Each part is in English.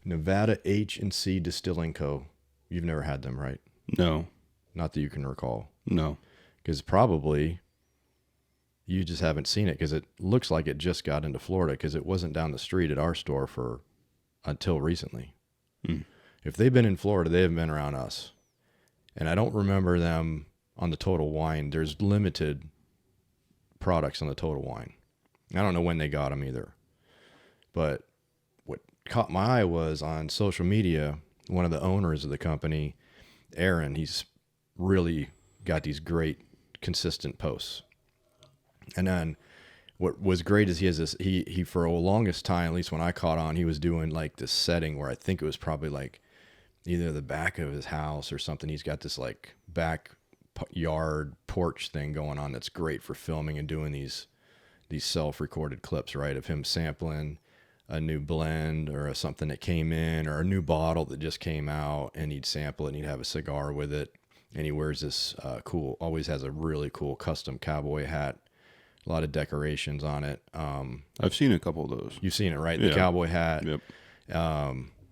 Nevada H&C Distilling Co. You've never had them, right? No. Not that you can recall. No. Because probably you just haven't seen it because it looks like it just got into Florida because it wasn't down the street at our store until recently. If they've been in Florida, they haven't been around us. And I don't remember them on the Total Wine. There's limited products on the Total Wine. I don't know when they got them either. But what caught my eye was on social media, one of the owners of the company, Aaron, he's really got these great consistent posts. And then what was great is he has this, he for the longest time, at least when I caught on, he was doing like this setting where I think it was probably like either the back of his house or something. He's got this like backyard porch thing going on that's great for filming and doing these self-recorded clips, right, of him sampling a new blend or something that came in or a new bottle that just came out, and he'd sample it and he'd have a cigar with it. And he wears this always has a really cool custom cowboy hat, a lot of decorations on it. I've seen a couple of those. You've seen it, right? Yeah. The cowboy hat. Yep.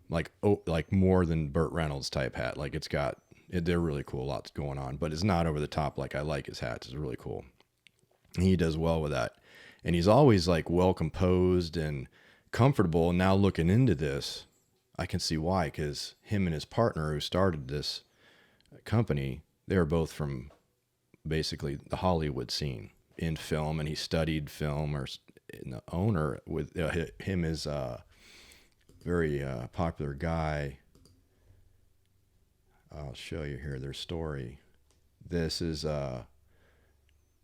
Like more than Burt Reynolds type hat. Like they're really cool. Lots going on, but it's not over the top. Like I like his hats. It's really cool. And he does well with that. And he's always like well composed and comfortable. And now looking into this, I can see why, because him and his partner who started this company, they were both from basically the Hollywood scene in film, and he studied film, or the owner with him is a very popular guy. I'll show you here their story. This is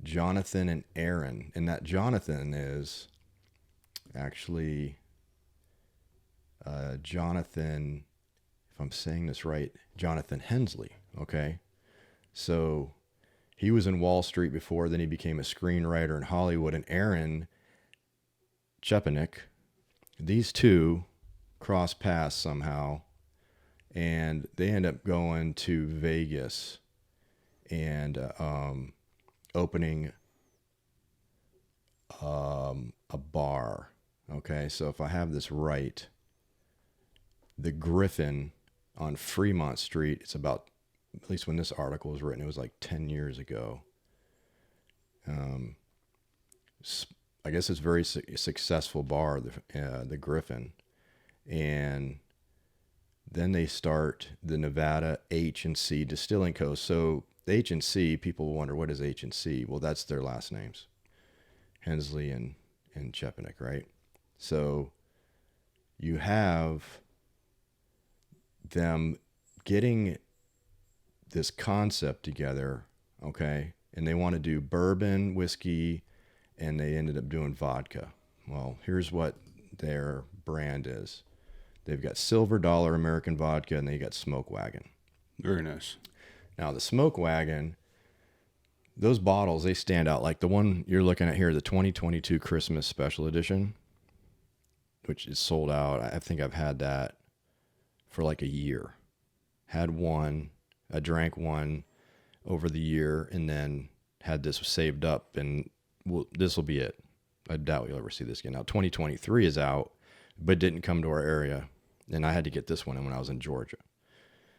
Jonathan and Aaron, and that Jonathan is actually Jonathan, if I'm saying this right, Jonathan Hensley. Okay, so he was in Wall Street before, then he became a screenwriter in Hollywood. And Aaron Chepanik, these two cross paths somehow, and they end up going to Vegas and opening a bar. Okay, so if I have this right, the Griffin on Fremont Street, it's about, at least when this article was written, it was like 10 years ago. I guess it's a very successful bar, the Griffin. And then they start the Nevada H&C Distilling Co. So H&C, people wonder, what is H&C? Well, that's their last names, Hensley and Chepanik, right? So you have them getting this concept together, okay? And they want to do bourbon, whiskey, and they ended up doing vodka. Well, here's what their brand is. They've got Silver Dollar American Vodka, and they got Smoke Wagon. Very nice. Now, the Smoke Wagon, those bottles, they stand out. Like the one you're looking at here, the 2022 Christmas Special Edition, which is sold out. I think I've had that for like a year. Had one, I drank one over the year, and then had this saved up, and this will be it. I doubt you'll ever see this again. Now, 2023 is out, but didn't come to our area, and I had to get this one when I was in Georgia.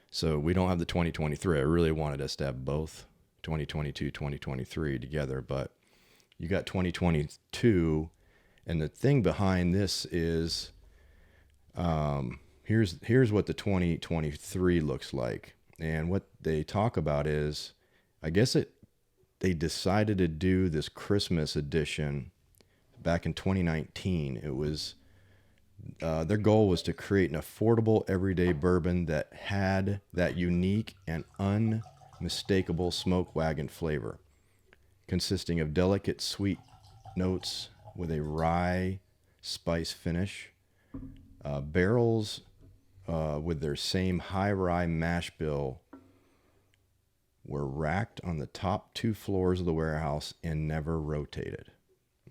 So we don't have the 2023. I really wanted us to have both 2022, 2023 together, but you got 2022, and the thing behind this is here's what the 2023 looks like. And what they talk about is, I guess they decided to do this Christmas edition back in 2019. It was their goal was to create an affordable everyday bourbon that had that unique and unmistakable Smoke Wagon flavor, consisting of delicate sweet notes with a rye spice finish. Barrels with their same high rye mash bill were racked on the top 2 floors of the warehouse and never rotated.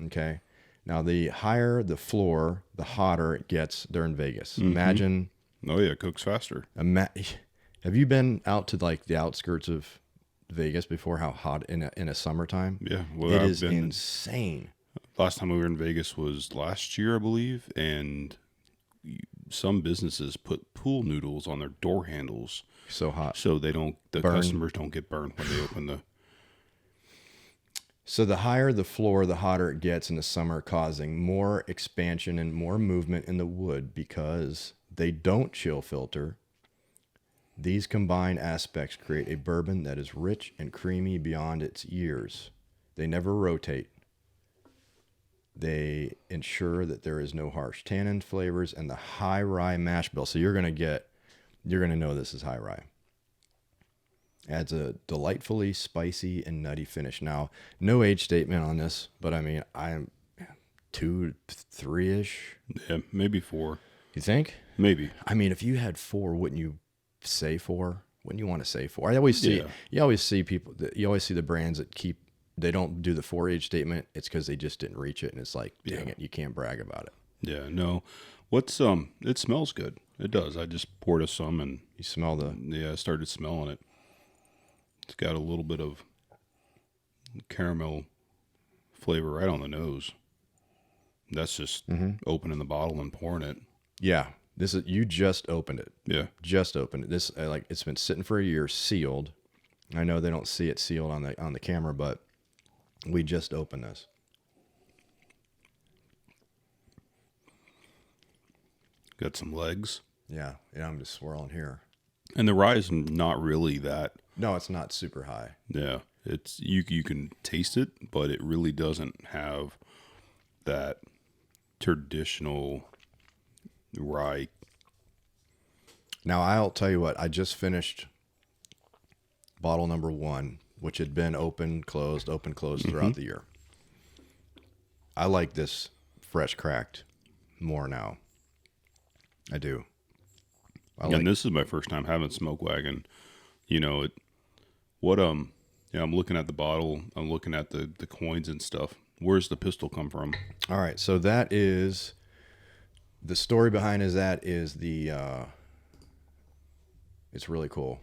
Okay. Now, the higher the floor, the hotter it gets. They're in Vegas. Mm-hmm. Imagine. Oh yeah, it cooks faster. Have you been out to like the outskirts of Vegas before? How hot in a summertime? Yeah, well, it is insane. Last time we were in Vegas was last year, I believe, and some businesses put pool noodles on their door handles So hot. so the customers don't get burned when they open the. So the higher the floor, the hotter it gets in the summer, causing more expansion and more movement in the wood because they don't chill filter. These combined aspects create a bourbon that is rich and creamy beyond its years. They never rotate. They ensure that there is no harsh tannin flavors and the high rye mash bill. So you're going to know this is high rye. Adds a delightfully spicy and nutty finish. Now, no age statement on this, but I mean, I'm 2, 3-ish. Yeah, maybe 4. You think? Maybe. I mean, if you had 4, wouldn't you say 4? Wouldn't you want to say 4? You always see people, you always see the brands that they don't do the 4 age statement. It's because they just didn't reach it. And it's like, dang it, you can't brag about it. Yeah, no. It smells good. It does. I just poured us some and. You smell I started smelling it. It's got a little bit of caramel flavor right on the nose. That's just opening the bottle and pouring it. Yeah. You just opened it. Yeah. Just opened it. This, it's been sitting for a year sealed. I know they don't see it sealed on the camera, but we just opened this. Got some legs. Yeah. I'm just swirling here. And the rye is not really that. No, it's not super high. Yeah. It's you can taste it, but it really doesn't have that traditional rye. Now, I'll tell you what, I just finished bottle number 1, which had been open, closed throughout the year. I like this fresh cracked more now. I do. And this is my first time having Smoke Wagon. I'm looking at the bottle. I'm looking at the coins and stuff. Where's the pistol come from? All right. So that is the story behind is it's really cool.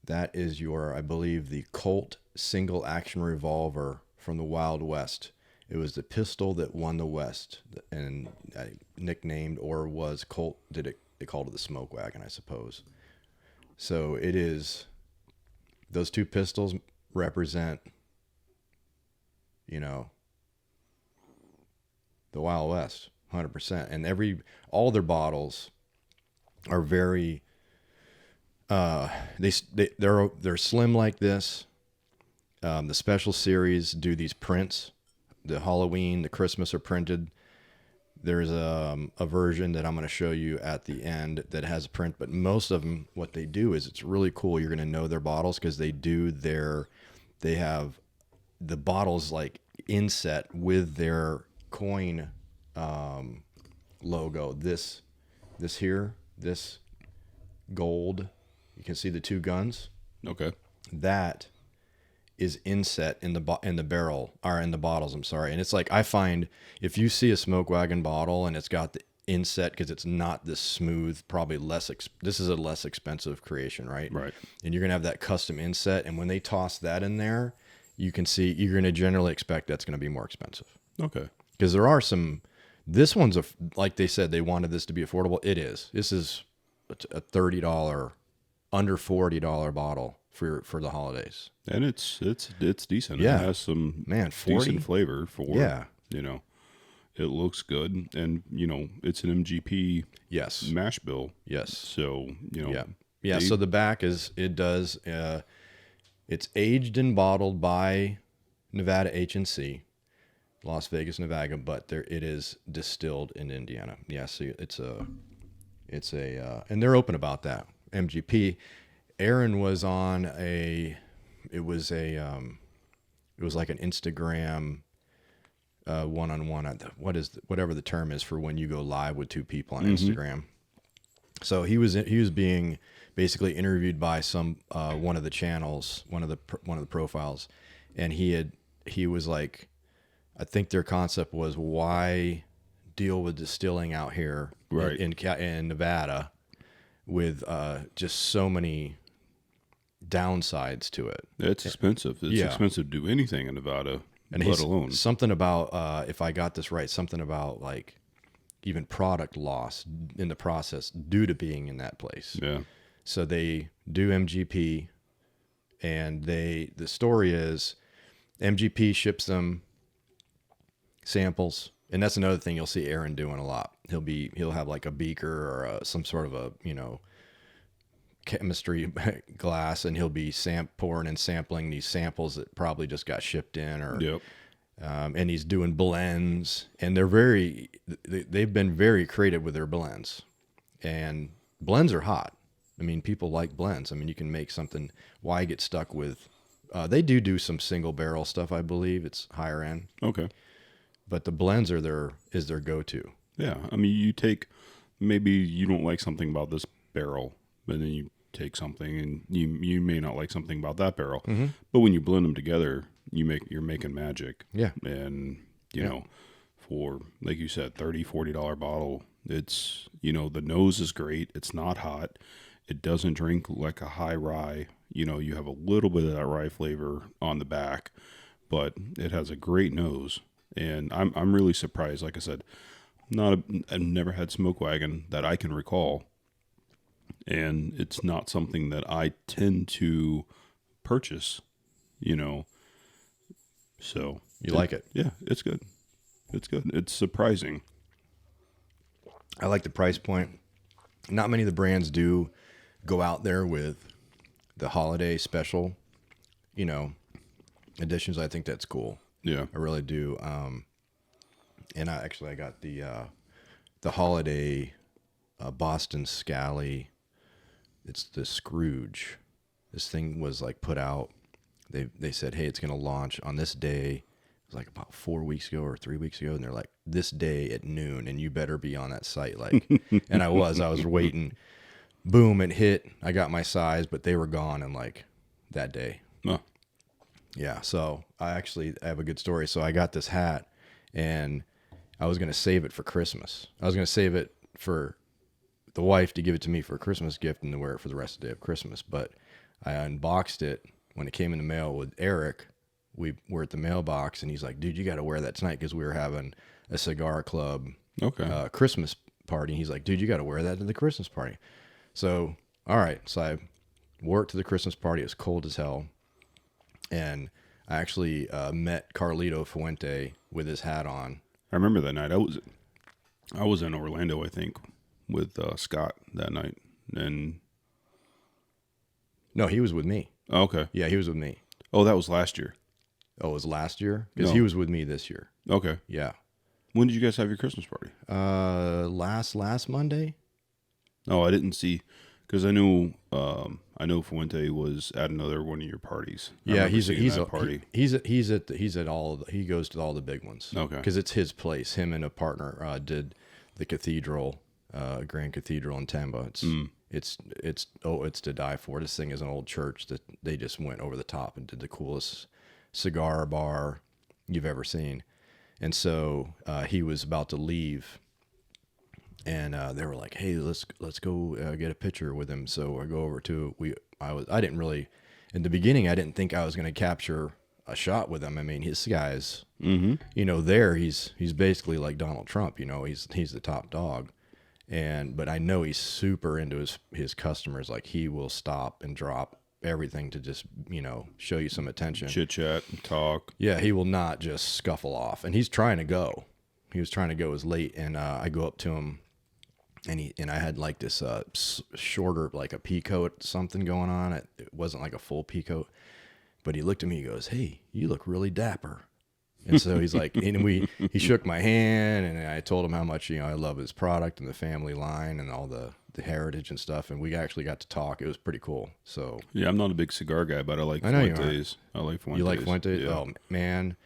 That is I believe the Colt single action revolver from the Wild West. It was the pistol that won the West, and nicknamed or was Colt. They called it the Smoke Wagon, I suppose. So it is. Those 2 pistols represent, the Wild West, 100%. And all their bottles are very. They're slim like this. The special series do these prints. The Halloween, the Christmas are printed. There's a version that I'm going to show you at the end that has a print, but most of them, what they do is it's really cool. You're going to know their bottles because they have the bottles like inset with their coin logo. This gold, you can see the 2 guns. Okay. That is inset in the barrel or in the bottles. I'm sorry. And it's like, I find if you see a Smoke Wagon bottle and it's got the inset, because it's not this smooth, probably this is a less expensive creation, right? Right. And you're going to have that custom inset. And when they toss that in there, you can see you're going to generally expect that's going to be more expensive. Okay. Because there are this one's like they said, they wanted this to be affordable. It is. This is a $30, under $40 bottle for the holidays. And it's decent. Yeah. It has some 40? decent flavor for Yeah. It looks good, and it's an MGP mash bill. Yes. So Yeah. So the back it's aged and bottled by Nevada H&C, Las Vegas, Nevada, but it is distilled in Indiana. Yeah. So and they're open about that. MGP. Aaron was on it was like an Instagram one-on-one. Whatever the term is for when you go live with 2 people on Instagram. So he was being basically interviewed by one of the channels, one of the profiles, and he was like, I think their concept was, why deal with distilling out here in Nevada with just so many downsides to it. It's expensive. It's expensive to do anything in Nevada, and let alone something about if I got this right, something about like even product loss in the process due to being in that place. Yeah. So they do MGP, and the story is MGP ships them samples. And that's another thing you'll see Aaron doing a lot. He'll have like a beaker or some sort of a, chemistry glass, and he'll be pouring and sampling these samples that probably just got shipped in, or Yep. and he's doing blends, and they've been very creative with their blends, and blends are hot. I mean, people like blends. I mean, you can make something. Why get stuck with? They do some single barrel stuff. I believe it's higher end. Okay. But the blends are their go-to. Yeah. I mean, you take, maybe you don't like something about this barrel, but then you take something and you may not like something about that barrel. Mm-hmm. But when you blend them together, you're making magic. Yeah. And, you know, for, like you said, $30-$40 bottle, it's, the nose is great. It's not hot. It doesn't drink like a high rye. You have a little bit of that rye flavor on the back, but it has a great nose. And I'm really surprised. Like I said, I've never had Smoke Wagon that I can recall, and it's not something that I tend to purchase. So You like it? Yeah, it's good. It's good. It's surprising. I like the price point. Not many of the brands do go out there with the holiday special, editions. I think that's cool. Yeah. I really do. And I got the holiday Boston Scally. It's the Scrooge. This thing was like put out. They said, hey, it's going to launch on this day. It was like about 4 weeks ago or 3 weeks ago. And they're like, this day at noon, and you better be on that site. Like, and I was waiting. Boom, it hit. I got my size, but they were gone in like that day. Oh. Yeah, so I have a good story. So I got this hat, and I was going to save it for Christmas. I was going to save it for the wife to give it to me for a Christmas gift and to wear it for the rest of the day of Christmas. But I unboxed it when it came in the mail with Eric. We were at the mailbox, and he's like, dude, you got to wear that tonight because we were having a cigar club Christmas party. He's like, dude, you got to wear that to the Christmas party. So, all right. So I wore it to the Christmas party. It was cold as hell. And I actually met Carlito Fuente with his hat on. I remember that night. I was in Orlando, I think, with Scott that night. And no, he was with me. Oh, okay. Yeah, he was with me. Oh, that was last year. Oh, it was last year? Because No. he was with me this year. Okay. Yeah. When did you guys have your Christmas party? Last Monday. Oh, I didn't see, because I know Fuente was at another one of your parties. Yeah, he's he's a a party. He's at all. He goes to all the big ones. Okay. Because it's his place. Him and a partner did the cathedral, Grand Cathedral in Tampa. It's to die for. This thing is an old church that they just went over the top and did the coolest cigar bar you've ever seen. And so he was about to leave, and they were like, "Hey, let's go get a picture with him." So I go over to I didn't really, in the beginning, I didn't think I was going to capture a shot with him. I mean, his guy's, there he's basically like Donald Trump. He's the top dog, but I know he's super into his customers. Like, he will stop and drop everything to just show you some attention, Chit chat and talk. Yeah, he will not just scuffle off, and he's trying to go. He was trying to go as late, and I go up to him, and I had like this shorter, like a pea coat something going on. It wasn't like a full pea coat, but he looked at me. He goes, "Hey, you look really dapper." And so he's like, and he shook my hand, and I told him how much I love his product and the family line and all the heritage and stuff, and we actually got to talk. It was pretty cool. So yeah, I'm not a big cigar guy, but I like I know Fuentes. I like Fuentes. You like Fuentes? Yeah. Oh man,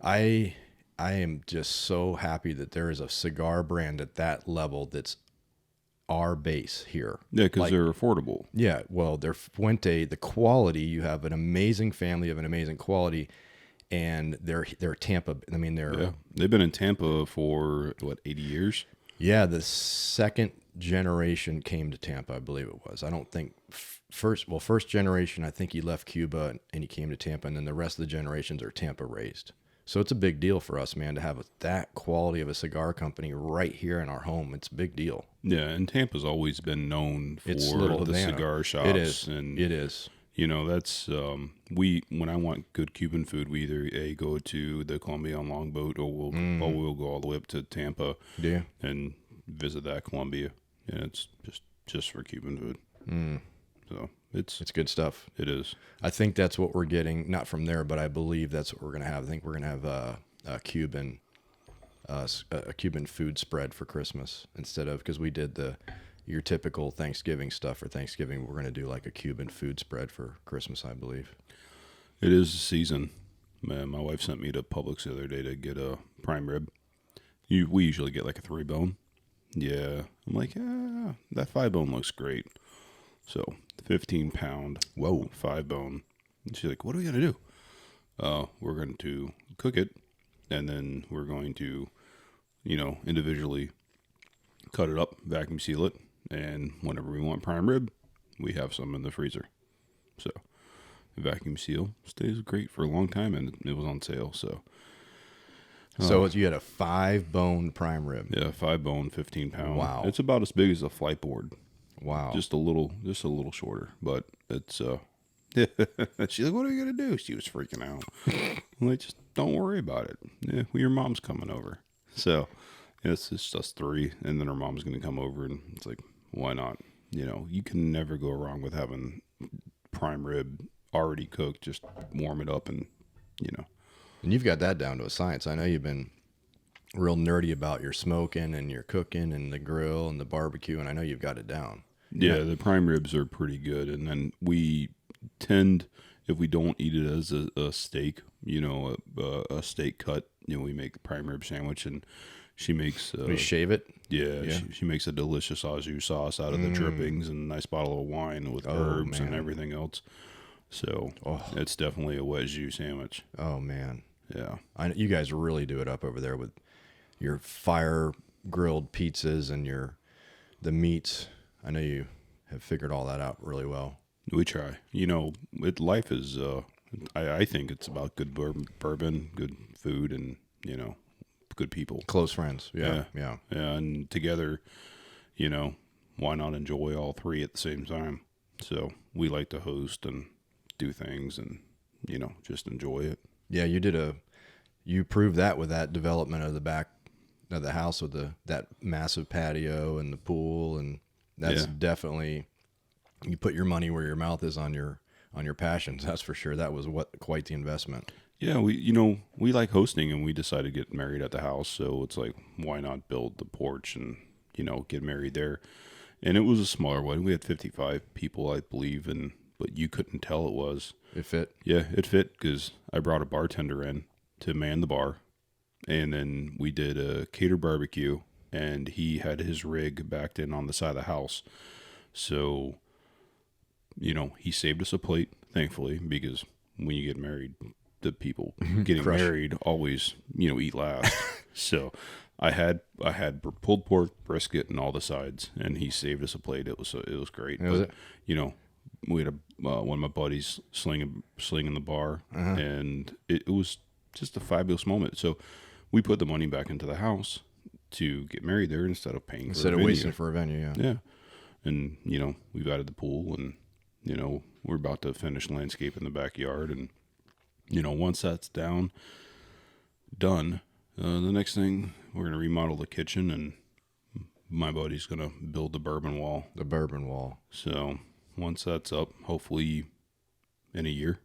I am just so happy that there is a cigar brand at that level that's our base here. Yeah, because they're affordable. Yeah, well, they're Fuente. The quality, you have an amazing family of an amazing quality, and they're Tampa. I mean, they've been in Tampa for 80 years. Yeah, the second generation came to Tampa, I believe it was. I don't think first generation, I think he left Cuba and he came to Tampa, and then the rest of the generations are Tampa raised. So it's a big deal for us, man, to have that quality of a cigar company right here in our home. It's a big deal. Yeah, and Tampa's always been known for It's Little the Havana. cigar shops. It is. And It is. you know, that's when I want good Cuban food, we either go to the Columbia on Longboat, or we'll go all the way up to Tampa. Yeah. And visit that Columbia, and it's just for Cuban food. So it's good stuff. It is. I think that's what we're getting, not from there, but I believe that's what we're gonna have. I think we're gonna have a Cuban food spread for Christmas instead of, because we did your typical Thanksgiving stuff for Thanksgiving. We're gonna do like a Cuban food spread for Christmas, I believe. It is the season. Man, my wife sent me to Publix the other day to get a prime rib. We usually get like a 3-bone. Yeah, I'm like, that 5-bone looks great. So 15-pound, 5-bone. And she's like, what are we gonna do? We're going to cook it, and then we're going to, individually cut it up, vacuum seal it, and whenever we want prime rib, we have some in the freezer. So the vacuum seal stays great for a long time, and it was on sale. So you had a 5-bone prime rib. Yeah, 5-bone, 15-pound. Wow. It's about as big as a flight board. Wow. Just a little shorter, but it's she's like, what are we gonna do? She was freaking out. I'm like, just don't worry about it. Yeah, well, your mom's coming over. So it's just us 3, and then her mom's gonna come over, and it's like, why not? You can never go wrong with having prime rib already cooked. Just warm it up, and And you've got that down to a science. I know you've been real nerdy about your smoking and your cooking and the grill and the barbecue, and I know you've got it down. Yeah, the prime ribs are pretty good. And then we tend, if we don't eat it as a steak, a steak cut, we make a prime rib sandwich, and she makes... we shave it? Yeah. She makes a delicious au jus sauce out of the drippings and a nice bottle of wine with herbs and everything else. So it's definitely a wet jus sandwich. Oh, man. Yeah. You guys really do it up over there with your fire grilled pizzas and the meats. I know you have figured all that out really well. We try. Life is, I think it's about good bourbon, good food, and, good people. Close friends. Yeah. And together, why not enjoy all 3 at the same time? So we like to host and do things and, just enjoy it. Yeah, you proved that with that development of the back of the house with that massive patio and the pool, and that's definitely, you put your money where your mouth is on your passions. That's for sure. That was quite the investment. Yeah, we like hosting, and we decided to get married at the house, so it's like, why not build the porch and get married there? And it was a smaller wedding. We had 55 people, I believe, but you couldn't tell it was. It fit. Yeah, it fit because I brought a bartender in to man the bar, and then we did a cater barbecue, and he had his rig backed in on the side of the house. So, he saved us a plate, thankfully, because when you get married, the people getting married always, eat last. So I had pulled pork, brisket, and all the sides, and he saved us a plate. It was great. Was it? We had one of my buddies slinging the bar, and it was just a fabulous moment. So we put the money back into the house to get married there instead of paying instead of wasting for a venue. Yeah. And we've added the pool, and we're about to finish landscape in the backyard, and once that's done, the next thing, we're going to remodel the kitchen, and my buddy's going to build the bourbon wall. The bourbon wall. So once that's up, hopefully in a year,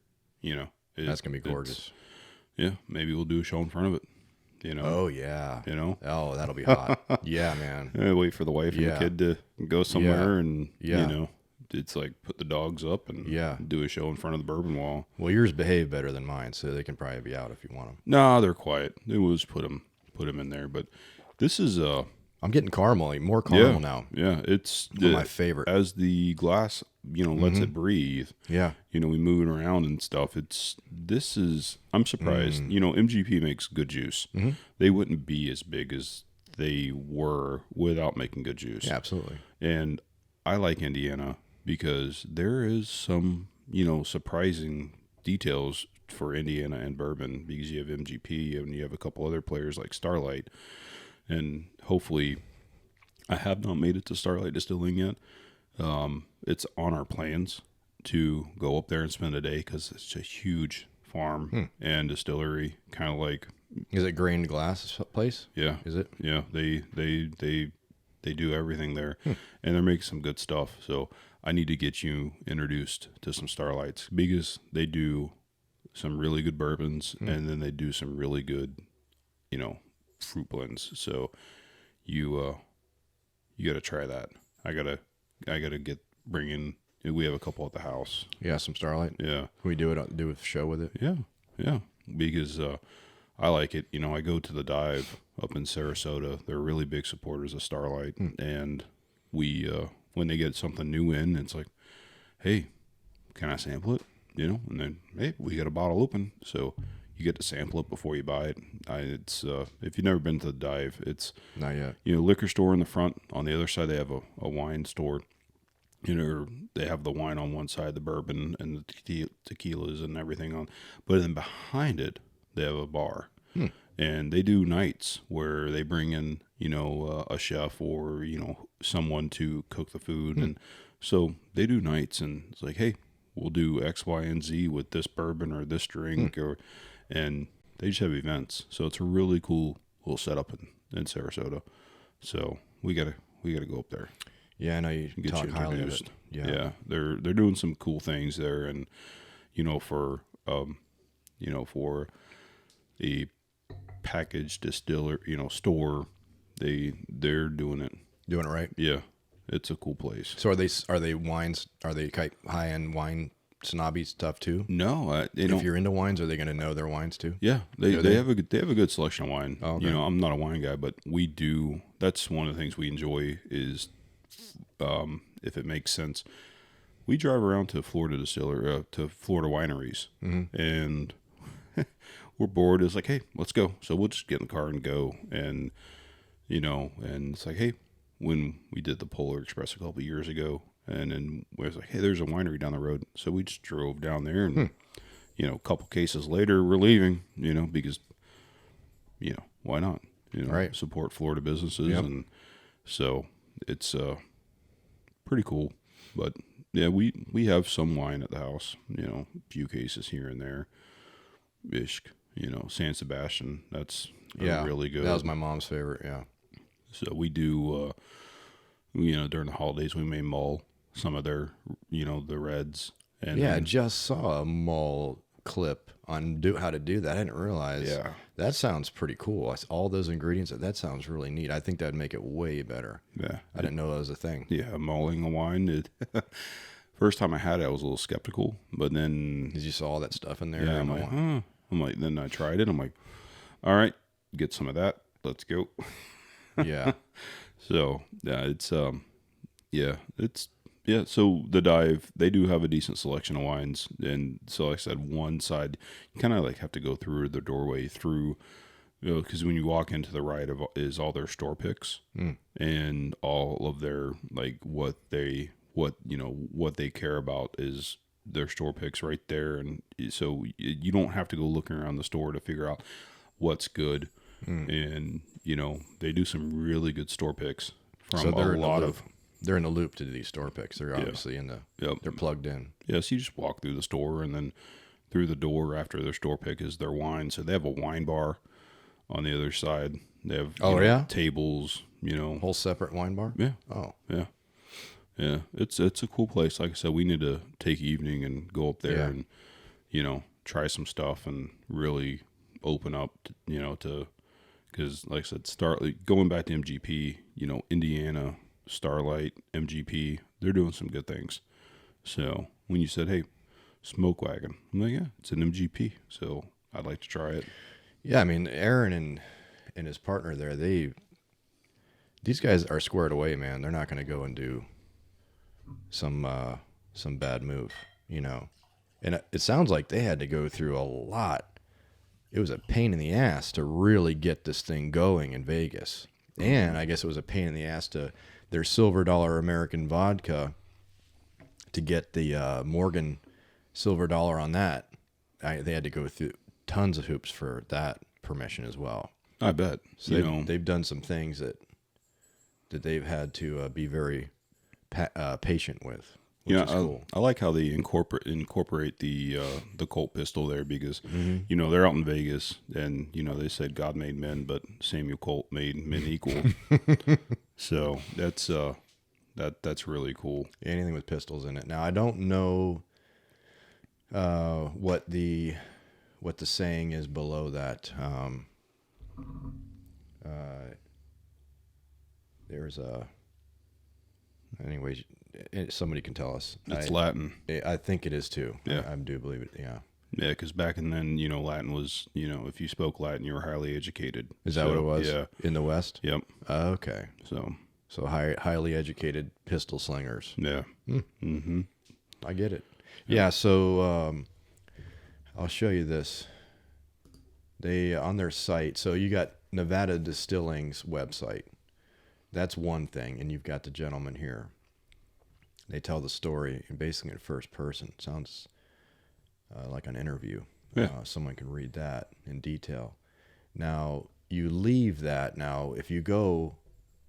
that's going to be gorgeous. Yeah. Maybe we'll do a show in front of it, Oh, yeah. Oh, that'll be hot. Yeah, man. I wait for the wife and the kid to go somewhere, and, it's like put the dogs up and do a show in front of the bourbon wall. Well, yours behave better than mine, so they can probably be out if you want them. No, they're quiet. It was put them in there, but this is I'm getting more caramel now. Yeah, it's one of my favorite. As the glass, lets it breathe. Yeah, we move it around and stuff. I'm surprised. MGP makes good juice. They wouldn't be as big as they were without making good juice. Yeah, absolutely. And I like Indiana because there is some, surprising details for Indiana and bourbon, because you have MGP and you have a couple other players like Starlight, and hopefully, I have not made it to Starlight Distilling yet. It's on our plans to go up there and spend a day, because it's a huge farm and distillery, kind of like. Is it grained glass place? Yeah. Is it? Yeah. They do everything there, and they're making some good stuff. So I need to get you introduced to some Starlights, because they do some really good bourbons, and then they do some really good, fruit blends. So you got to try that. I gotta bring in. We have a couple at the house. Yeah, some Starlight. Yeah. Can we do a show with it? Yeah. Because I like it. I go to the Dive up in Sarasota. They're really big supporters of Starlight, and we when they get something new in, it's like, hey, can I sample it? And then, hey, we got a bottle open, so you get to sample it before you buy it. It's if you've never been to the Dive, it's Not yet. Liquor store in the front. On the other side, they have a wine store. They have the wine on one side, the bourbon and the tequilas and everything on, but then behind it, they have a bar. And they do nights where they bring in, a chef or, someone to cook the food. And so they do nights, and it's like, hey, we'll do X, Y, and Z with this bourbon or this drink, and they just have events. So it's a really cool little setup in Sarasota. So we gotta go up there. Yeah, I know you Get talk you highly of it. introduced. Yeah. Yeah, they're doing some cool things there, and for a package distiller, store, they're doing it. Doing it right. Yeah, it's a cool place. So are they wines? Are they high end wine snobby stuff too? No, If you're into wines, are they going to know their wines too? Yeah, they have a good selection of wine. Oh, okay. I'm not a wine guy, but we do. That's one of the things we enjoy is, if it makes sense, we drive around to Florida wineries, and we're bored. It's like, hey, let's go. So we'll just get in the car and go, and and it's like, hey, when we did the Polar Express a couple of years ago, and then we was like, hey, there's a winery down the road, so we just drove down there, and a couple cases later, we're leaving, because why not? Right. Support Florida businesses, Yep. and so it's pretty cool. But yeah, we have some wine at the house, a few cases here and there. Ishk, San Sebastian, that's really good. That was my mom's favorite. Yeah. So we do, during the holidays, we may mull some of their, the reds. And Yeah, I just saw a mull clip on how to do that. I didn't realize. Yeah. That sounds pretty cool. All those ingredients, that sounds really neat. I think that would make it way better. Yeah. I didn't know that was a thing. Yeah, mulling a wine. First time I had it, I was a little skeptical, but then Did you saw all that stuff in there? yeah, I'm like, then I tried it. I'm like, all right, get some of that. Let's go. Yeah. So So the Dive, they do have a decent selection of wines, and so like I said, one side you kind of like have to go through the doorway through, because when you walk into the right is all their store picks and all of their like what they care about is their store picks right there, and so you don't have to go looking around the store to figure out what's good, and they do some really good store picks from a lot of. They're in the loop to do these store picks. They're obviously they're plugged in. Yeah, so you just walk through the store, and then through the door after their store pick is their wine. So they have a wine bar on the other side. They have tables, Whole separate wine bar? Yeah. Oh. Yeah. Yeah. It's a cool place. Like I said, we need to take evening and go up there and, try some stuff and really open up, because like I said, going back to MGP, Indiana, Starlight, MGP, they're doing some good things. So when you said, hey, Smoke Wagon, I'm like, yeah, it's an MGP, so I'd like to try it. Yeah, I mean, Aaron and his partner there, these guys are squared away, man. They're not going to go and do some bad move, And it sounds like they had to go through a lot. It was a pain in the ass to really get this thing going in Vegas. And I guess it was a pain in the ass to their Silver Dollar American vodka to get the Morgan Silver Dollar on that they had to go through tons of hoops for that permission as well. I bet. So they've done some things that they've had to be very patient with. Which is cool. I like how they incorporate the Colt pistol there because they're out in Vegas and they said God made men, but Samuel Colt made men equal. So that's really cool. Anything with pistols in it. Now I don't know what the saying is below that. There's anyways, somebody can tell us. It's Latin. I think it is too. Yeah. I do believe it. Yeah. Yeah, because back then, Latin was, if you spoke Latin, you were highly educated. Is that what it was? Yeah. In the West? Yep. Okay. So highly educated pistol slingers. Yeah. Mm-hmm. I get it. Yeah. So I'll show you this. They on their site. So you got Nevada Distilling's website. That's one thing, and you've got the gentleman here. They tell the story basically in first person. Sounds like an interview. Yeah. Someone can read that in detail. Now, you leave that. Now, if you go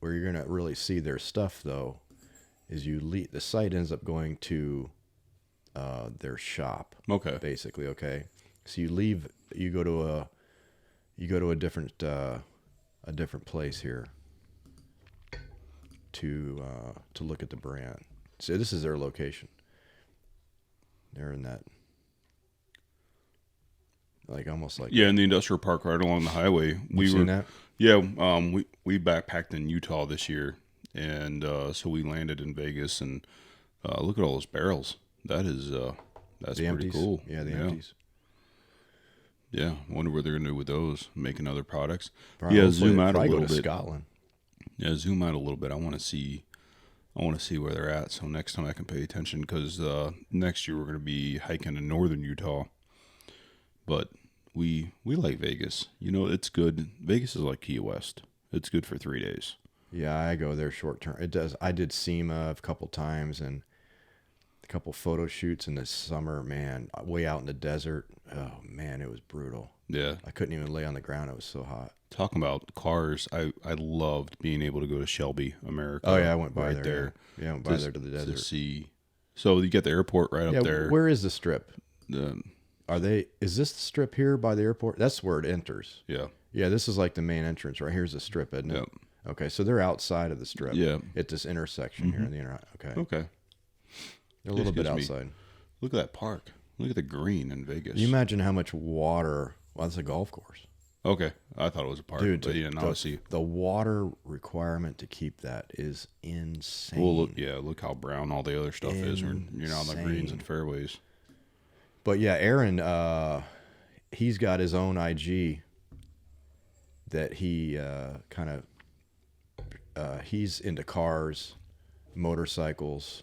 where you're going to really see their stuff, though, is the site ends up going to their shop. Okay. Basically, okay. So you go to a different place here to look at the brand. So this is their location. They're in that, almost like in the industrial park right along the highway. Seen that? Yeah. We backpacked in Utah this year, and so we landed in Vegas, and look at all those barrels. That's pretty empties. Cool. Yeah, the empties. Yeah, I wonder what they're gonna do with those, making other products. Probably, zoom out a little go to bit. Scotland. Yeah, zoom out a little bit. I want to see where they're at, so next time I can pay attention, because next year we're going to be hiking in northern Utah. But we like Vegas. It's good. Vegas is like Key West. It's good for 3 days. Yeah, I go there short term. It does. I did SEMA a couple times and a couple photo shoots in the summer. Man, way out in the desert. Oh man, it was brutal. Yeah, I couldn't even lay on the ground. It was so hot. Talking about cars, I loved being able to go to Shelby, America. Oh yeah, I went by right there. Yeah, I went by there to the desert. To see. So you get the airport right up there. Where is the strip? Is this the strip here by the airport? That's where it enters. Yeah. Yeah, this is like the main entrance, right? Here's the strip, isn't it? Yep. Okay, so they're outside of the strip. Yeah. At this intersection here in the Okay. Okay. They're a little bit outside. Look at that park. Look at the green in Vegas. You imagine how much water. Well, that's a golf course. Okay. I thought it was a park. Dude, but the water requirement to keep that is insane. Well, look how brown all the other stuff is. You're on the greens and fairways. But yeah, Aaron, he's got his own IG that he he's into cars, motorcycles,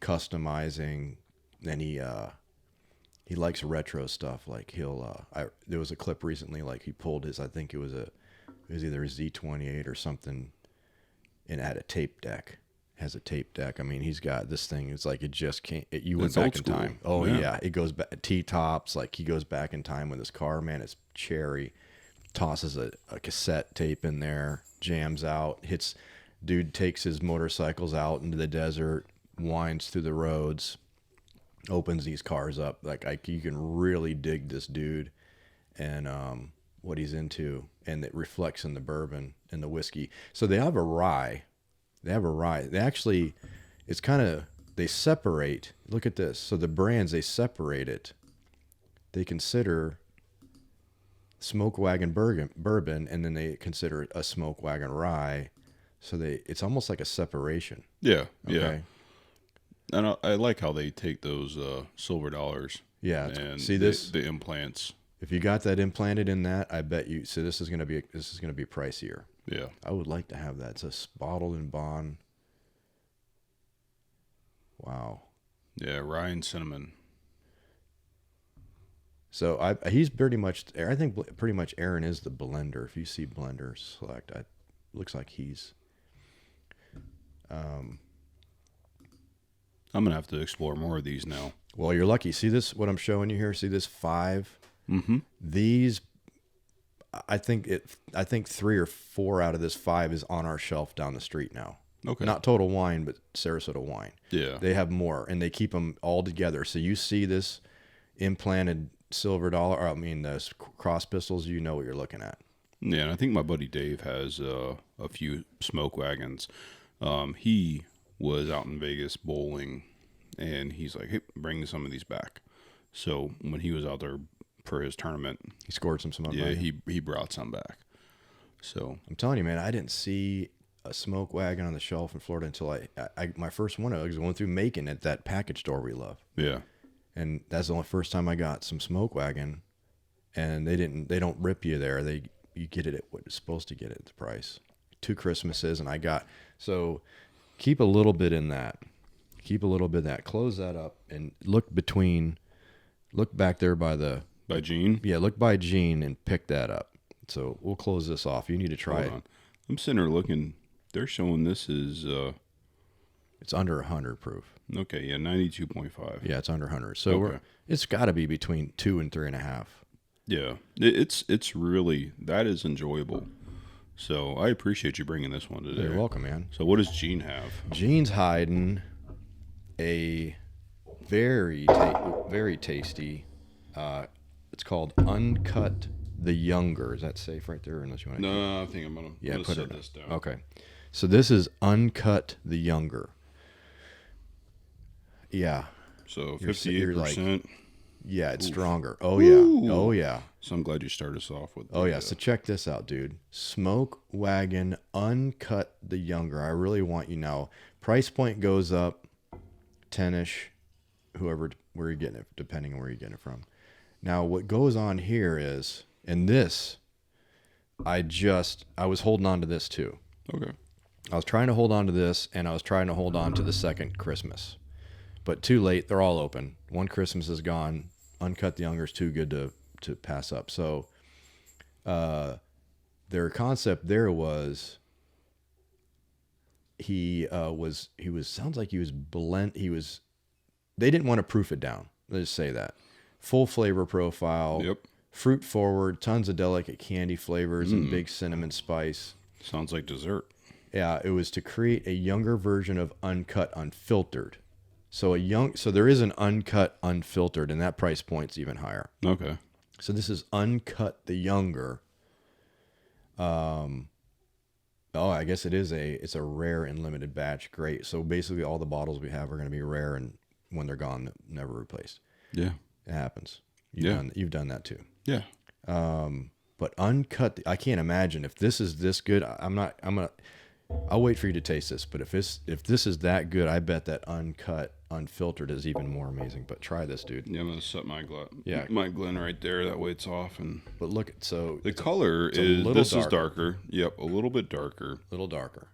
customizing. Then he likes retro stuff. Like there was a clip recently, like he pulled his, I think it was either a Z28 or something, and it had a tape deck. Has a tape deck. I mean, he's got this thing. It's like it just can't. You went back in time. Oh yeah, it goes back. T-tops. Like he goes back in time with his car. Man, it's cherry. Tosses a cassette tape in there. Jams out. Dude takes his motorcycles out into the desert. Winds through the roads. Opens these cars up. Like you can really dig this dude, and what he's into, and it reflects in the bourbon and the whiskey. So they have a rye. They actually, it's kind of, they separate. Look at this. So the brands, they separate it. They consider Smoke Wagon bourbon, and then they consider a Smoke Wagon rye. So it's almost like a separation. Yeah. Okay? Yeah. And I like how they take those silver dollars. Yeah. And see this? The implants. If you got that implanted in that, I bet you. So this is gonna be pricier. Yeah. I would like to have that. It's a bottled in bond. Wow. Yeah, rye and cinnamon. So he's pretty much. I think pretty much Aaron is the blender. If you see blender select, looks like he's. I'm going to have to explore more of these now. Well, you're lucky. See this, what I'm showing you here? See this 5? Mm-hmm. These, I think 3 or 4 out of this 5 is on our shelf down the street now. Okay. Not Total Wine, but Sarasota Wine. Yeah. They have more, and they keep them all together. So you see this implanted silver dollar, or I mean, the cross pistols, you know what you're looking at. Yeah, and I think my buddy Dave has a few Smoke Wagons. He was out in Vegas bowling, and he's like, hey, bring some of these back. So when he was out there for his tournament, He scored some yeah, money. he brought some back. So I'm telling you, man, I didn't see a Smoke Wagon on the shelf in Florida until I my first one. I was going through Macon at that package store we love. yeah, And that's the only first time I got some Smoke Wagon, and they don't rip you there. You get it at what it's supposed to get at the price. 2 Christmases, and so keep a little bit in that. Keep a little bit of that. Close that up and look back there by Gene. Yeah, look by Gene and pick that up. So we'll close this off. You need to try it. On. I'm sitting there looking. They're showing this is It's under 100 proof. okay. Yeah, 92.5. Yeah, it's under 100. So Okay. it's got to be between 2 and 3.5. Yeah, it's really, that is enjoyable. So I appreciate you bringing this one today. You're welcome, man. So what does Gene have? Gene's hiding a very tasty. It's called Uncut the Younger. Is that safe right there? Unless you want to. No, I think I'm gonna put set it this down. Okay. So this is Uncut the Younger. Yeah. So You're 58%. Yeah, it's Oof. stronger. Oh yeah. Ooh. Oh yeah. So I'm glad you started us off with. Oh yeah. So check this out, dude. Smoke Wagon Uncut the Younger. I really want you now. Price point goes up 10-ish, where you're getting it, depending on where you're getting it from. Now what goes on here is, and this, I was holding on to this too. Okay. I was trying to hold on to this, and I was trying to hold on to the second Christmas. But too late. They're all open. One Christmas is gone. Uncut the Younger is too good to pass up. So their concept there was sounds like he was they didn't want to proof it down. Let's just say that. Full flavor profile. Yep. Fruit forward, tons of delicate candy flavors and big cinnamon spice. Sounds like dessert. Yeah, it was to create a younger version of Uncut Unfiltered. So there is an Uncut Unfiltered, and that price point's even higher. Okay. So this is Uncut the Younger. I guess it's a rare and limited batch. Great. So basically all the bottles we have are going to be rare, and when they're gone, never replaced. Yeah. It happens. Yeah. You've done that too. Yeah. But Uncut, I can't imagine if this is this good. I'll wait for you to taste this. But if this is that good, I bet that Uncut Unfiltered is even more amazing. But try this, dude. Yeah, I'm gonna set my Yeah. my Glen right there. That way it's off. And But look, so the color a is little this is darker. darker. Yep, a little bit darker. a little darker.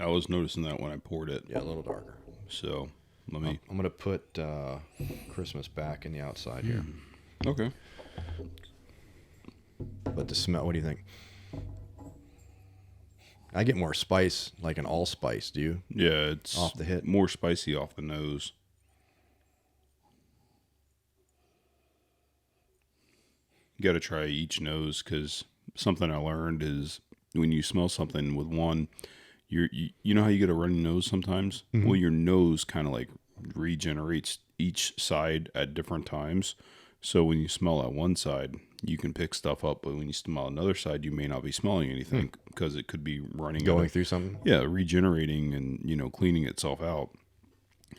I was noticing that when I poured it. Yeah, a little darker. So let me. I'm gonna put Christmas back in the outside here. Okay. But the smell, what do you think? I get more spice, like an allspice. Do you? Yeah, it's Off the hit. more spicy off the nose. You got to try each nose, because something I learned is when you smell something with one, you know how you get a runny nose sometimes? Mm-hmm. Well, your nose kind of like regenerates each side at different times. So when you smell at one side, you can pick stuff up, but when you smell another side, you may not be smelling anything because it could be running Going through something? Yeah, regenerating and cleaning itself out.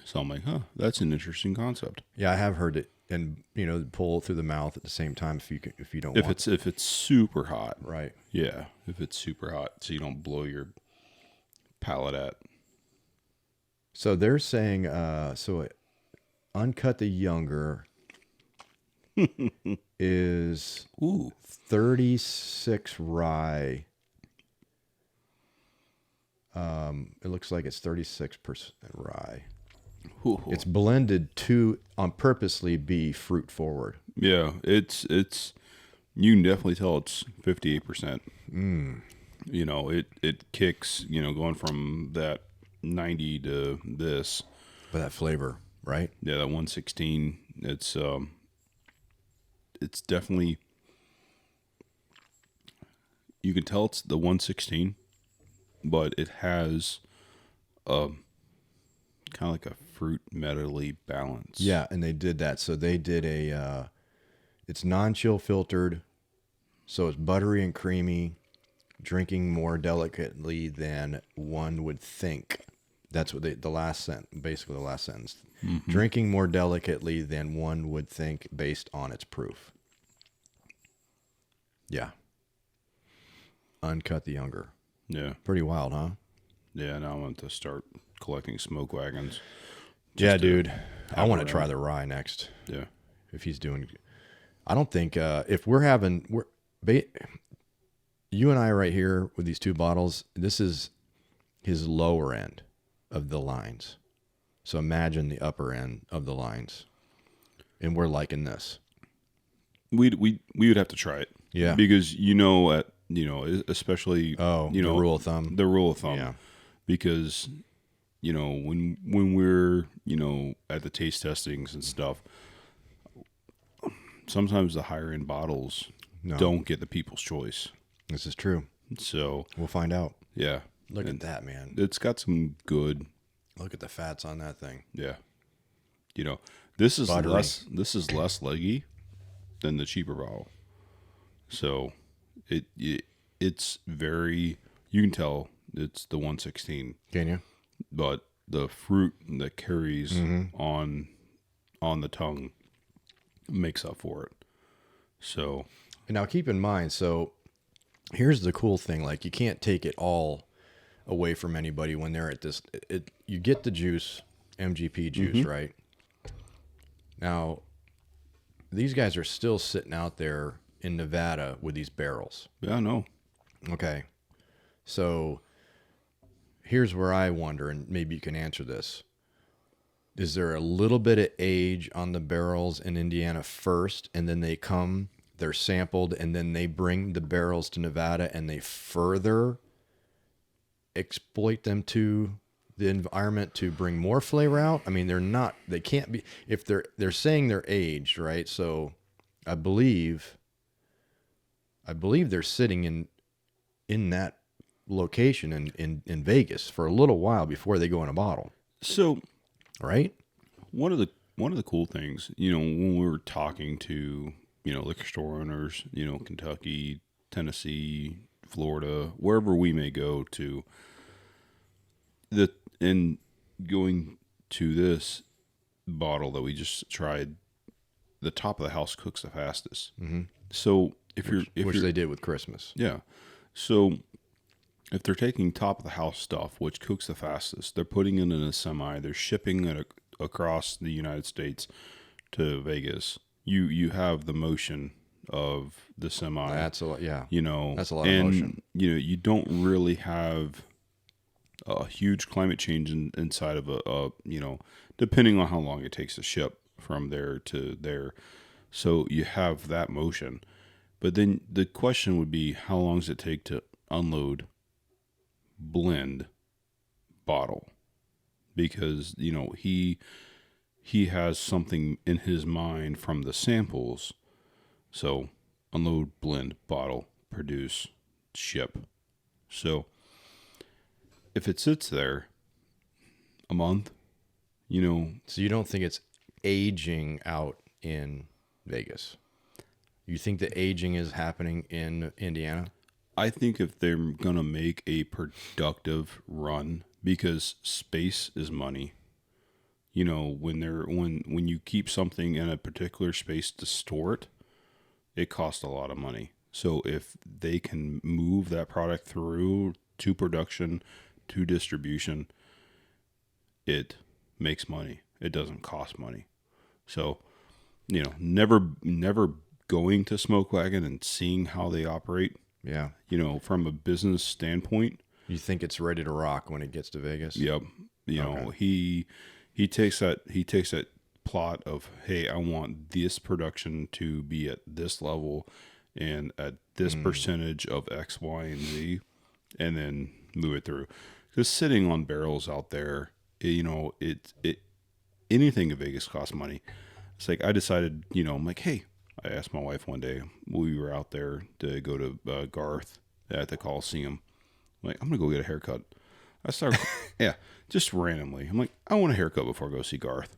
So I'm like, that's an interesting concept. Yeah, I have heard it, and pull through the mouth at the same time if you don't. If it's super hot, right. yeah, if it's super hot, so you don't blow your palate at. So they're saying, Uncut the Younger is 36 rye. It looks like it's 36% rye. Ooh. It's blended to purposely be fruit forward. Yeah, it's you can definitely tell it's 58%. It kicks, going from that 90 to this. But that flavor, right? Yeah, that 116. It's definitely, you can tell it's the 116, but it has kind of like a fruit metally balance. Yeah, and they did that. So they did it's non-chill filtered, so it's buttery and creamy, drinking more delicately than one would think. That's what the last sentence, basically the last sentence. Mm-hmm. Drinking more delicately than one would think based on its proof. Yeah. Uncut the younger. Yeah. Pretty wild, huh? Yeah, now I want to start collecting Smoke Wagons. Yeah, dude. I want to try the rye next. Yeah. If he's doing, I don't think, if you and I right here with these two bottles, this is his lower end of the lines. So imagine the upper end of the lines. And we're liking this. We would have to try it. Yeah. Because especially the rule of thumb. The rule of thumb. Yeah. Because when we're at the taste testings and stuff, sometimes the higher end bottles don't get the people's choice. This is true. So we'll find out. Yeah. Look at that, man. It's got some good. Look at the fats on that thing. Yeah. This is buttery. less leggy than the cheaper bottle. So it's very, you can tell it's the 116. Can you? But the fruit that carries on the tongue makes up for it. So, and now keep in mind, so here's the cool thing, like you can't take it all away from anybody when they're at this. You get the juice, MGP juice, right? Now, these guys are still sitting out there in Nevada with these barrels. Yeah, I know. Okay. So here's where I wonder, and maybe you can answer this. Is there a little bit of age on the barrels in Indiana first, and then they're sampled, and then they bring the barrels to Nevada and they further exploit them to the environment to bring more flavor out? I mean, they can't be, if they're saying they're aged, right? So I believe they're sitting in that location in Vegas for a little while before they go in a bottle. So, right? One of the cool things, when we were talking to, liquor store owners, Kentucky, Tennessee, Florida, wherever we may go to, and going to this bottle that we just tried, the top of the house cooks the fastest. Mm-hmm. So which they did with Christmas. Yeah. So if they're taking top of the house stuff, which cooks the fastest, they're putting it in a semi, they're shipping it across the United States to Vegas. You have the motion of the semi. That's a lot. Yeah. That's a lot of motion. You don't really have a huge climate change inside of a depending on how long it takes to ship from there to there. So you have that motion. But then the question would be, how long does it take to unload, blend, bottle? Because, he has something in his mind from the samples. So unload, blend, bottle, produce, ship. So if it sits there a month, So you don't think it's aging out in Vegas? You think the aging is happening in Indiana? I think if they're going to make a productive run, because space is money. When you keep something in a particular space to store it, it costs a lot of money. So if they can move that product through to production, to distribution, it makes money. It doesn't cost money. So, never going to Smoke Wagon and seeing how they operate. Yeah. From a business standpoint. You think it's ready to rock when it gets to Vegas? Yep. He takes that plot of, hey, I want this production to be at this level and at this percentage of X, Y, and Z, and then move it through. Because sitting on barrels out there, anything in Vegas costs money. It's like I decided, I'm like, hey, I asked my wife one day, we were out there to go to Garth at the Coliseum. I'm like, I'm going to go get a haircut. I started, yeah, just randomly. I'm like, I want a haircut before I go see Garth.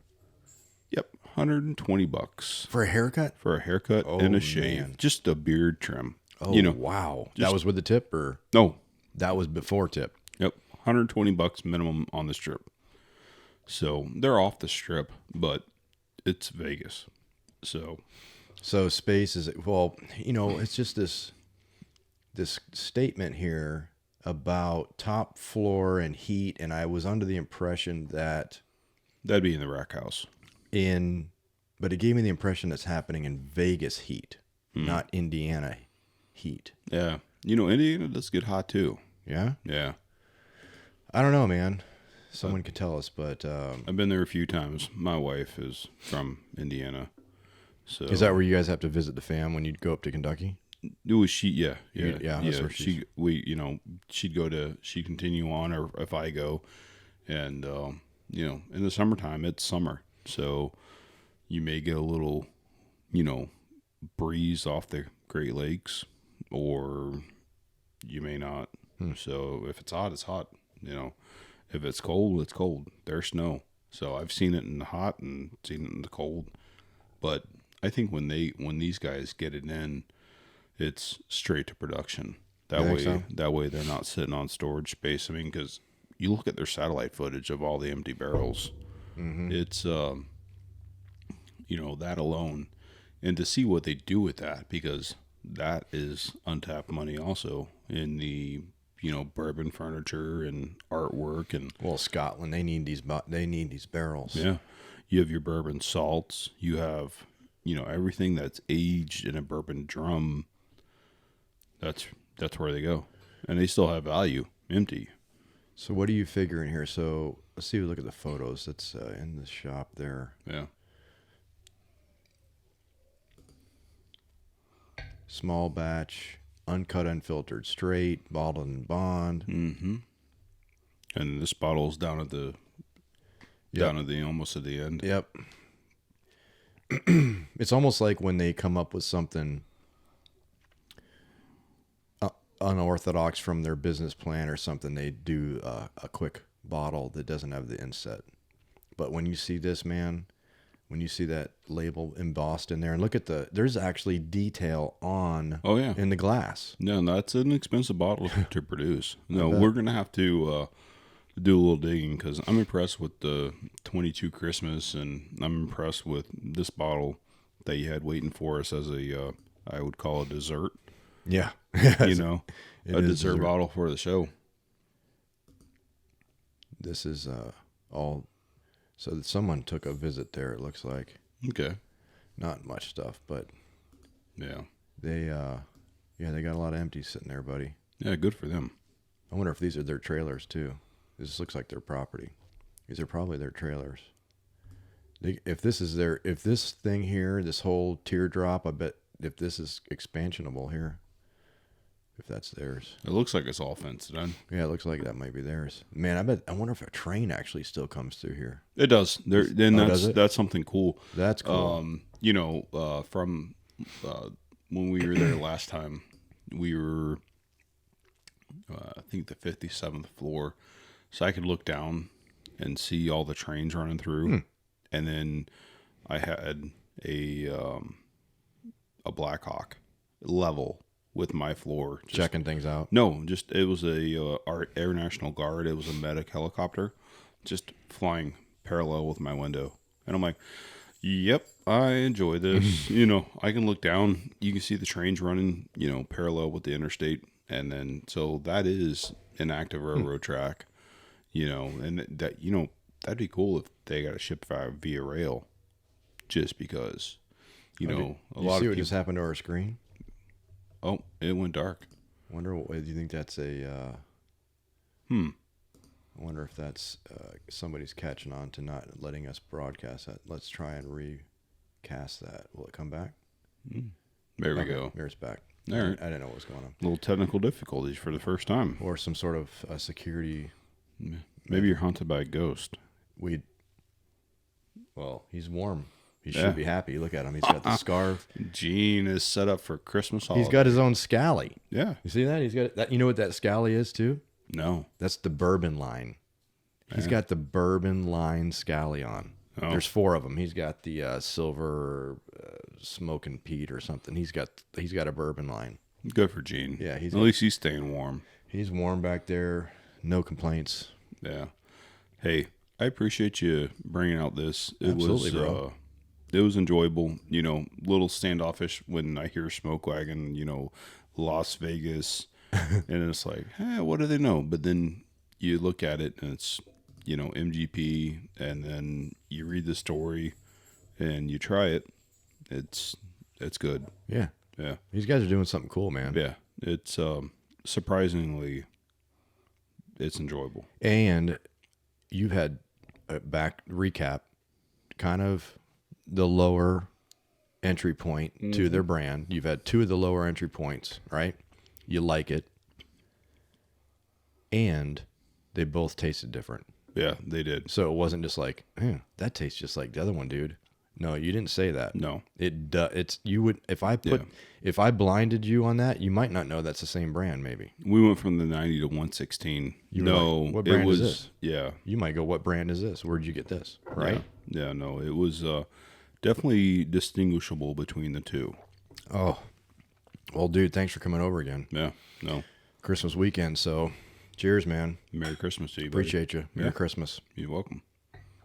Yep, $120 For a haircut? For a haircut and a shave. Man. Just a beard trim. Oh, wow. That was with the tip or? No. That was before tip. Yep, $120 minimum on the strip. So they're off the strip, but it's Vegas. So space is, well, it's just this statement here about top floor and heat, and I was under the impression that that'd be in the rack house. But it gave me the impression that's happening in Vegas heat, not Indiana heat. Yeah. Indiana does get hot too. Yeah? Yeah. I don't know, man. Someone could tell us, but I've been there a few times. My wife is from Indiana. So is that where you guys have to visit the fam when you go up to Kentucky? It was yeah. That's where she'd continue on, or if I go, and in the summertime it's summer, so you may get a little, breeze off the Great Lakes, or you may not. So if it's hot, it's hot. If it's cold, it's cold. There's snow. So I've seen it in the hot and seen it in the cold, but I think when these guys get it in, it's straight to production. That way they're not sitting on storage space. I mean, because you look at their satellite footage of all the empty barrels, it's that alone, and to see what they do with that, because that is untapped money also in the bourbon furniture and artwork. And Scotland, they need these barrels. Yeah, you have your bourbon salts. You have everything that's aged in a bourbon drum. That's where they go, and they still have value empty. So what are you figuring here? So let's see. Look at the photos. That's in the shop there. Yeah. Small batch, uncut, unfiltered, straight, bottled and bond. Mm-hmm. And this bottle's down at the almost at the end. Yep. It's almost like when they come up with something unorthodox from their business plan or something, they do a quick bottle that doesn't have the inset. But when you see this, man, when you see that label embossed in there, and look at there's actually detail on in the glass. No, that's an expensive bottle to produce. No, we're going to have to do a little digging, because I'm impressed with the 22 Christmas, and I'm impressed with this bottle that you had waiting for us as a, I would call a dessert. Yeah. A dessert bottle for the show. This is all. So someone took a visit there, it looks like. Okay. Not much stuff, but yeah. They got a lot of empties sitting there, buddy. Yeah, good for them. I wonder if these are their trailers too. This looks like their property. These are probably their trailers. If this thing here, this whole teardrop, I bet if this is expansionable here, if that's theirs. It looks like it's all fenced in. Yeah, it looks like that might be theirs. Man, I wonder if a train actually still comes through here. It does. That's something cool. That's cool. From when we were there last time, we were I think the 57th floor, so I could look down and see all the trains running through. And then I had a Blackhawk level with my floor, checking things out. No, just it was our Air National Guard. It was a medic helicopter, just flying parallel with my window, and I'm like, "Yep, I enjoy this." I can look down, you can see the trains running, parallel with the interstate, and then so that is an active railroad track, and that that'd be cool if they got a ship via rail, just because, a lot of people just happened to our screen. Oh, it went dark. Wonder what do you think that's a? I wonder if that's somebody's catching on to not letting us broadcast that. Let's try and recast that. Will it come back? There we go. There's back. All right. I didn't know what was going on. Little technical difficulties for the first time, or some sort of security. Maybe you're haunted by a ghost. Well, he's warm. He should be happy. Look at him. He's got the scarf. Gene is set up for Christmas holiday. He's got his own scally. Yeah. You see that? He's got that. You know what that scally is too? No. That's the bourbon line. He's got the bourbon line scally on. Oh. There's 4 of them. He's got the silver smoking Pete or something. He's got a bourbon line. Good for Gene. Yeah, at least he's staying warm. He's warm back there. No complaints. Yeah. Hey, I appreciate you bringing out this. Absolutely, bro. It was enjoyable. You know, little standoffish when I hear Smoke Wagon, you know, Las Vegas. And it's like, what do they know? But then you look at it and it's, you know, MGP. And then you read the story and you try it. It's good. Yeah. Yeah. These guys are doing something cool, man. Yeah. It's surprisingly, it's enjoyable. And you've had a back recap, kind of the lower entry point to their brand. You've had 2 of the lower entry points, right? You like it. And they both tasted different. Yeah, they did. So it wasn't just like, that tastes just like the other one, dude. No, you didn't say that. No. It's you would if I blinded you on that, you might not know that's the same brand maybe. We went from the 90 to 116. Like, what brand is this? Yeah. You might go, what brand is this? Where'd you get this? Right? Yeah, no, it was definitely distinguishable between the 2. Oh. Well, dude, thanks for coming over again. Yeah, no. Christmas weekend, so cheers, man. Merry Christmas to you, buddy. Appreciate you. Merry Christmas. You're welcome.